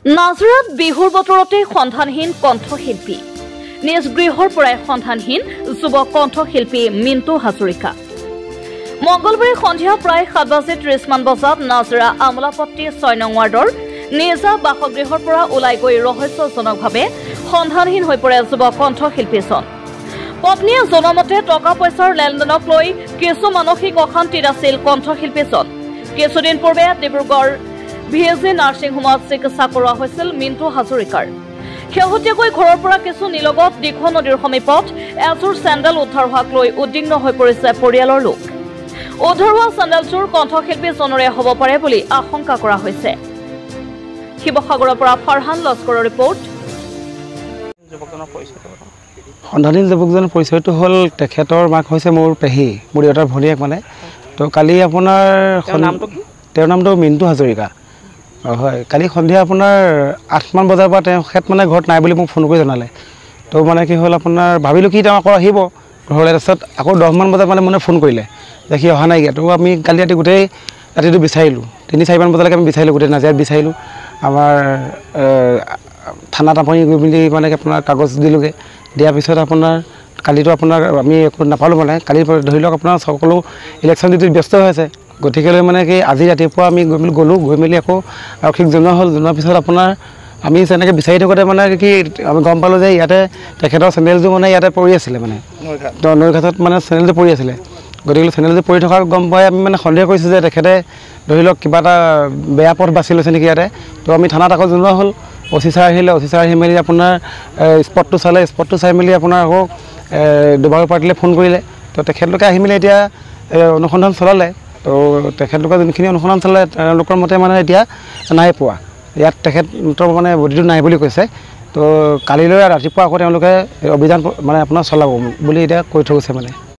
নাজৰাত বিহুৰ বতৰতে সন্ধানহীন কণ্ঠশিল্পী নিজ গৃহৰ পৰাই সন্ধানহীন যুৱ কণ্ঠশিল্পী মিণ্টু হাজৰিকা মঙ্গলবাৰে সন্ধিয়া প্ৰায় 7:30 মান বজাত নাজৰা আমলাপট্টি 6 নং ৱাৰ্ডৰ নিজা বাসগৃহৰ পৰা ওলাই গৈ ৰহস্যজনকভাৱে সন্ধানহীন হৈ পৰে যুৱ কণ্ঠশিল্পীজন পত্নীয়ে জনমতে টকা পইচাৰ লেনদেনক লৈ কিছু মানসিক অশান্তিত আছিল কণ্ঠশিল্পীজন কিছুদিন পূৰ্বে ডিব্ৰুগড় ভিএজি নাৰ্ছিং হোমত চিকিৎসা কৰোৱা হৈছিল মিণ্টু হাজৰিকাৰ শেহতীয়াকৈ ঘৰৰ পৰা কিছু নিলগত দীঘল নদীৰ সমীপত এযোৰ চেণ্ডেল উদ্ধাৰ হোৱাক লৈ উদ্বিগ্ন হৈ পৰিছে পৰিয়ালৰ লোক উদ্ধাৰ হোৱা চেণ্ডেলযোৰ কণ্ঠশিল্পীজনৰে হ'ব পাৰে বুলি আশংকা কৰা হৈছে শিৱসাগৰৰ পৰা ফাৰহান লস্কৰৰ ৰিপৰ্ট সন্ধানহীন যুৱকজনৰ পৰিচয়টো হ'ল তেখেতৰ মাক হৈছে মোৰ পেহী মোৰ দেউতাৰ ভনীয়েক মানে তো কালি আপোনাৰ তেওঁৰ নামটো মিণ্টু হাজৰিকা হয় কালি সন্ধিয়া আপোনাৰ 8 মান বজাৰ পৰা তেখেত মানে ঘৰত নাই বুলি মোক ফোন কৰি জনালে তো মানে কি হ'ল আপোনাৰ ভাবিলোঁ কি তেওঁ আকৌ আহিব ঘৰলৈ তাৰপিছত আকৌ 10 মান বজাত মানে ফোন কৰিলে যে সি অহা নাইকিয়া তো আমি কালি ৰাতি গোটেই ৰাতিটো বিচাৰিলোঁ 3-4 মান বজালৈকে আমি বিচাৰিলোঁ গোটেই নাজিৰাত বিচাৰিলোঁ আমাৰ থানাত আপুনি গৈ মেলি মানে আপোনাৰ কাগজ দিলোঁগৈ দিয়াৰ পিছত আপোনাৰ কালিতো আপোনাৰ আমি একো নাপালোঁ মানে কালি ধৰি লওক আপোনাৰ সকলো ইলেকশ্যন ডিউটিত ব্যস্ত হৈ আছে গতিকেলৈ মানে কি আজি ৰাতিপুৱা আমি গৈ মেলি আকৌ আৰক্ষীক জনোৱা হ'ল জনোৱাৰ পিছত আপোনাৰ আমি যেনেকৈ বিচাৰি থাকোঁতে মানে কি আমি গম পালোঁ যে ইয়াতে তেখেতৰ চেনেলযোৰ মানে ইয়াতে পৰি আছিলে মানে নৈঘাটত মানে চেনেলযোৰ পৰি আছিলে গতিকে চেনেলযোৰ পৰি থকা গম পাই আমি মানে সন্দেহ কৰিছোঁ যে তেখেতে ধৰি লওক কিবা এটা বেয়া পথ বাছি লৈছে নেকি ইয়াতে তো আমি থানাত আকৌ জনোৱা হ'ল অফিচাৰ আহি মেলি আপোনাৰ স্পটটো চালে স্পটটো চাই মেলি আপোনাৰ আকৌ দুবাৰ পাৰ্টিলৈ ফোন কৰিলে তো তেখেতলোকে আহি মেলি এতিয়া অনুসন্ধান চলালে তো তেখেতলোকে যোনখিনি অনুসন্ধান চলালে তেওঁলোকৰ মতে মানে এতিয়া নাই পোৱা ইয়াত তেখেতৰ মানে বডিটো নাই বুলি কৈছে তো কালিলৈ ৰাতিপুৱা আকৌ তেওঁলোকে অভিযান মানে আপোনাৰ চলাব বুলি এতিয়া কৈ থৈ গৈছে মানে